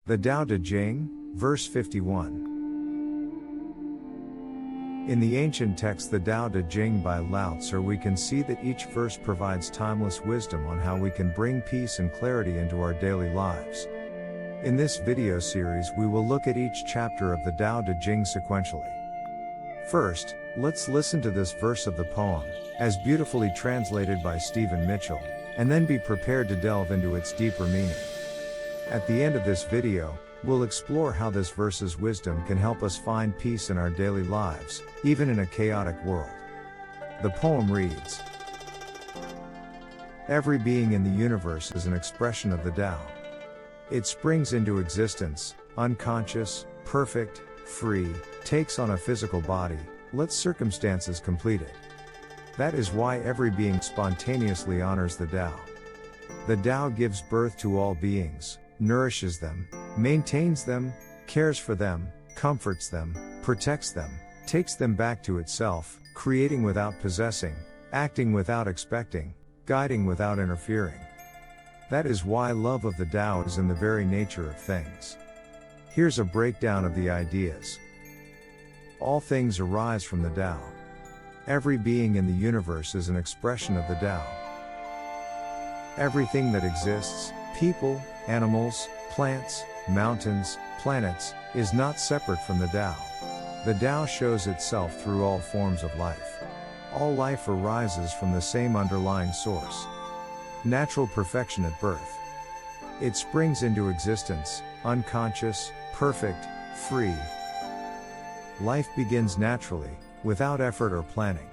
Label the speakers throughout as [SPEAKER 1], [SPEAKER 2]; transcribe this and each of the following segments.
[SPEAKER 1] The Tao Te Ching, verse 51. In the ancient text the Tao Te Ching by Lao Tzu, we can see that each verse provides timeless wisdom on how we can bring peace and clarity into our daily lives. In this video series we will look at each chapter of the Tao Te Ching sequentially. First, let's listen to this verse of the poem, as beautifully translated by Stephen Mitchell, and then be prepared to delve into its deeper meaning. At the end of this video, we'll explore how this verse's wisdom can help us find peace in our daily lives, even in a chaotic world. The poem reads: Every being in the universe is an expression of the Tao. It springs into existence, unconscious, perfect, free, takes on a physical body, lets circumstances complete it. That is why every being spontaneously honors the Tao. The Tao gives birth to all beings, nourishes them, maintains them, cares for them, comforts them, protects them, takes them back to itself, creating without possessing, acting without expecting, guiding without interfering. That is why love of the Tao is in the very nature of things. Here's a breakdown of the ideas. All things arise from the Tao. Every being in the universe is an expression of the Tao. Everything that exists, people, animals, plants, mountains, planets, is not separate from the Tao. The Tao shows itself through all forms of life. All life arises from the same underlying source. Natural perfection at birth. It springs into existence, unconscious, perfect, free. Life begins naturally, without effort or planning.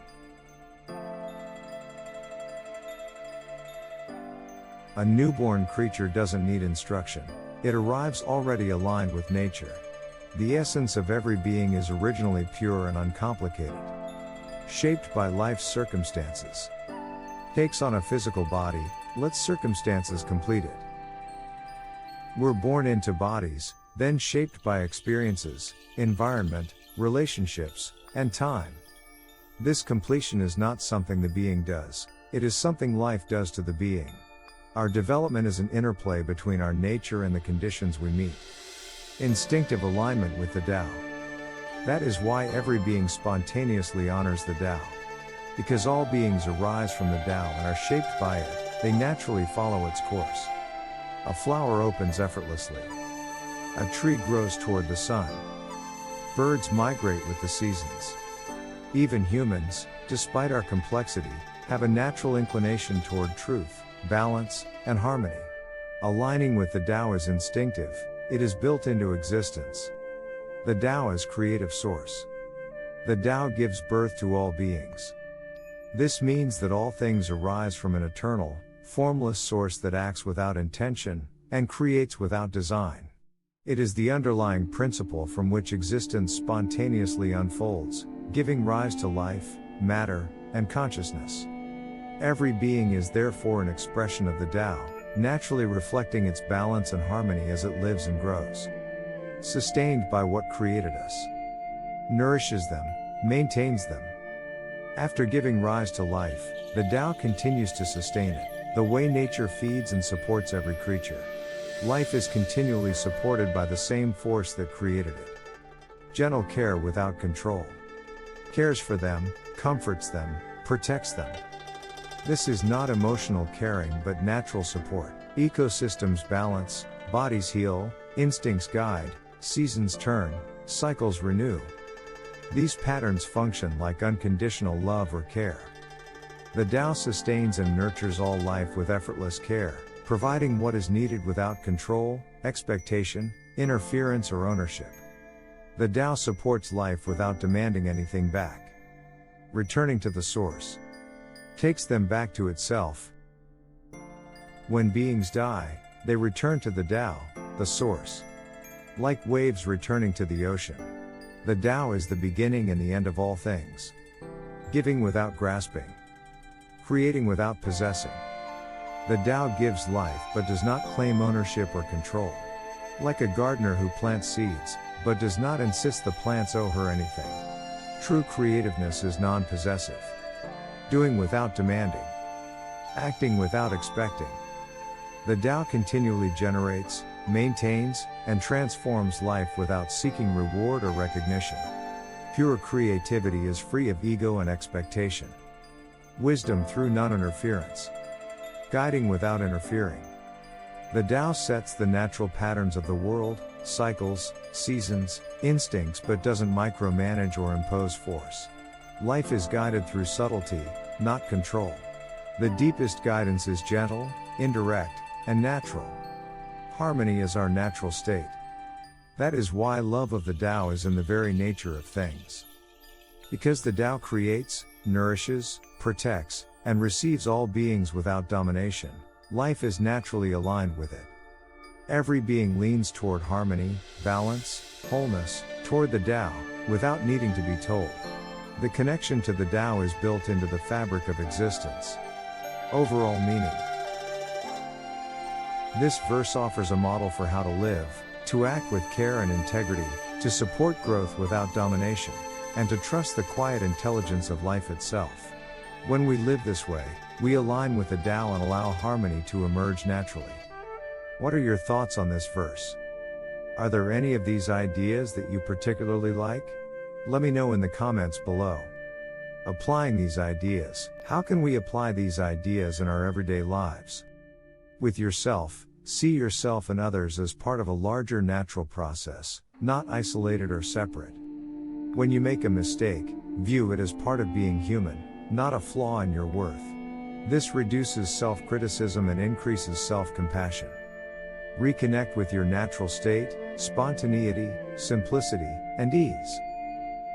[SPEAKER 1] A newborn creature doesn't need instruction. It arrives already aligned with nature. The essence of every being is originally pure and uncomplicated. Shaped by life's circumstances. Takes on a physical body, lets circumstances complete it. We're born into bodies, then shaped by experiences, environment, relationships, and time. This completion is not something the being does, it is something life does to the being. Our development is an interplay between our nature and the conditions we meet. Instinctive alignment with the Tao. That is why every being spontaneously honors the Tao. Because all beings arise from the Tao and are shaped by it, they naturally follow its course. A flower opens effortlessly. A tree grows toward the sun. Birds migrate with the seasons. Even humans, despite our complexity, have a natural inclination toward truth, balance, and harmony. Aligning with the Tao is instinctive, it is built into existence. The Tao is creative source. The Tao gives birth to all beings. This means that all things arise from an eternal, formless source that acts without intention, and creates without design. It is the underlying principle from which existence spontaneously unfolds, giving rise to life, matter, and consciousness. Every being is therefore an expression of the Tao, naturally reflecting its balance and harmony as it lives and grows. Sustained by what created us. Nourishes them, maintains them. After giving rise to life, the Tao continues to sustain it, the way nature feeds and supports every creature. Life is continually supported by the same force that created it. Gentle care without control. Cares for them, comforts them, protects them. This is not emotional caring but natural support. Ecosystems balance, bodies heal, instincts guide, seasons turn, cycles renew. These patterns function like unconditional love or care. The Tao sustains and nurtures all life with effortless care, providing what is needed without control, expectation, interference or ownership. The Tao supports life without demanding anything back. Returning to the source. Takes them back to itself. When beings die, they return to the Tao, the source. Like waves returning to the ocean. The Tao is the beginning and the end of all things. Giving without grasping. Creating without possessing. The Tao gives life but does not claim ownership or control. Like a gardener who plants seeds, but does not insist the plants owe her anything. True creativeness is non-possessive. Doing without demanding. Acting without expecting. The Tao continually generates, maintains, and transforms life without seeking reward or recognition. Pure creativity is free of ego and expectation. Wisdom through non-interference. Guiding without interfering. The Tao sets the natural patterns of the world, cycles, seasons, instincts, but doesn't micromanage or impose force. Life is guided through subtlety, not control. The deepest guidance is gentle, indirect, and natural. Harmony is our natural state. That is why love of the Tao is in the very nature of things. Because the Tao creates, nourishes, protects, and receives all beings without domination, life is naturally aligned with it. Every being leans toward harmony, balance, wholeness, toward the Tao, without needing to be told. The connection to the Tao is built into the fabric of existence. Overall meaning. This verse offers a model for how to live, to act with care and integrity, to support growth without domination, and to trust the quiet intelligence of life itself. When we live this way, we align with the Tao and allow harmony to emerge naturally. What are your thoughts on this verse? Are there any of these ideas that you particularly like? Let me know in the comments below. Applying these ideas. How can we apply these ideas in our everyday lives? With yourself, see yourself and others as part of a larger natural process, not isolated or separate. When you make a mistake, view it as part of being human, not a flaw in your worth. This reduces self-criticism and increases self-compassion. Reconnect with your natural state, spontaneity, simplicity, and ease.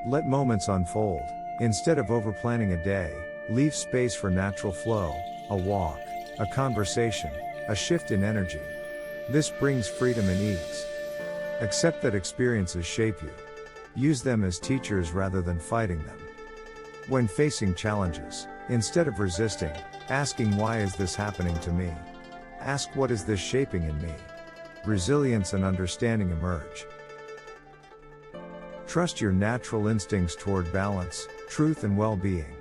[SPEAKER 1] Let moments unfold. Instead of overplanning a day, leave space for natural flow, a walk, a conversation, a shift in energy. This brings freedom and ease. Accept that experiences shape you. Use them as teachers rather than fighting them. When facing challenges, instead of resisting, asking why is this happening to me? Ask what is this shaping in me? Resilience and understanding emerge. Trust your natural instincts toward balance, truth and well-being.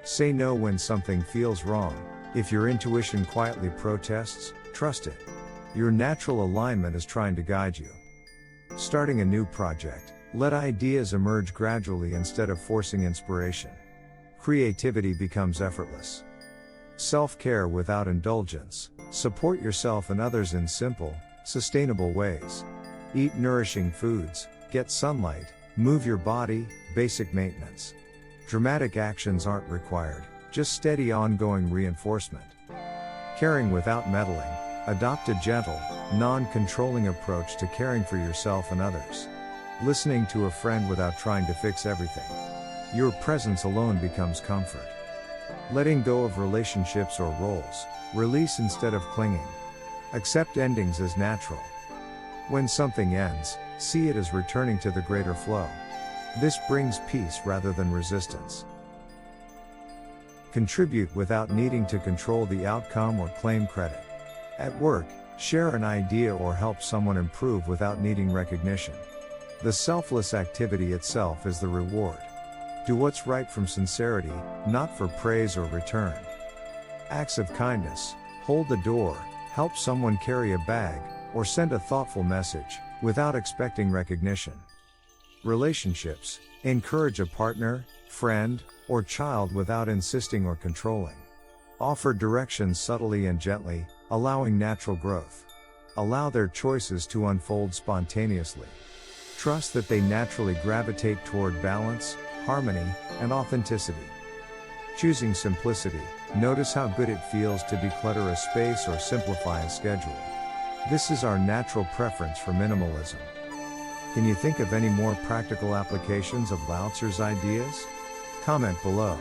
[SPEAKER 1] Say no when something feels wrong. If your intuition quietly protests, trust it. Your natural alignment is trying to guide you. Starting a new project, let ideas emerge gradually instead of forcing inspiration. Creativity becomes effortless. Self-care without indulgence. Support yourself and others in simple, sustainable ways. Eat nourishing foods, get sunlight, move your body, basic maintenance. Dramatic actions aren't required, just steady ongoing reinforcement. Caring without meddling. Adopt a gentle, non-controlling approach to caring for yourself and others. Listening to a friend without trying to fix everything. Your presence alone becomes comfort. Letting go of relationships or roles. Release instead of clinging. Accept endings as natural. When something ends, see it as returning to the greater flow. This brings peace rather than resistance. Contribute without needing to control the outcome or claim credit. At work, share an idea or help someone improve without needing recognition. The selfless activity itself is the reward. Do what's right from sincerity, not for praise or return. Acts of kindness. Hold the door, help someone carry a bag, or send a thoughtful message, without expecting recognition. Relationships. Encourage a partner, friend, or child without insisting or controlling. Offer direction subtly and gently, allowing natural growth. Allow their choices to unfold spontaneously. Trust that they naturally gravitate toward balance, harmony, and authenticity. Choosing simplicity. Notice how good it feels to declutter a space or simplify a schedule. This is our natural preference for minimalism. Can you think of any more practical applications of Lao Tzu's ideas? Comment below.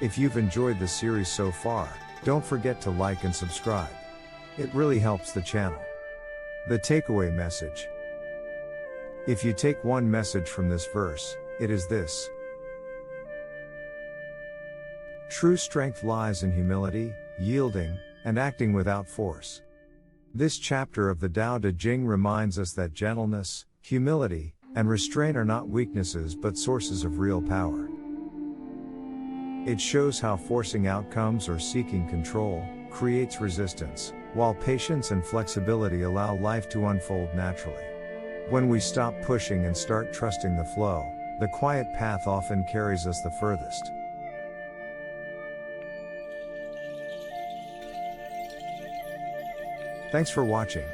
[SPEAKER 1] If you've enjoyed the series so far, don't forget to like and subscribe. It really helps the channel. The takeaway message. If you take one message from this verse, it is this. True strength lies in humility, yielding, and acting without force. This chapter of the Tao Te Ching reminds us that gentleness, humility, and restraint are not weaknesses but sources of real power. It shows how forcing outcomes or seeking control creates resistance, while patience and flexibility allow life to unfold naturally. When we stop pushing and start trusting the flow, the quiet path often carries us the furthest. Thanks for watching.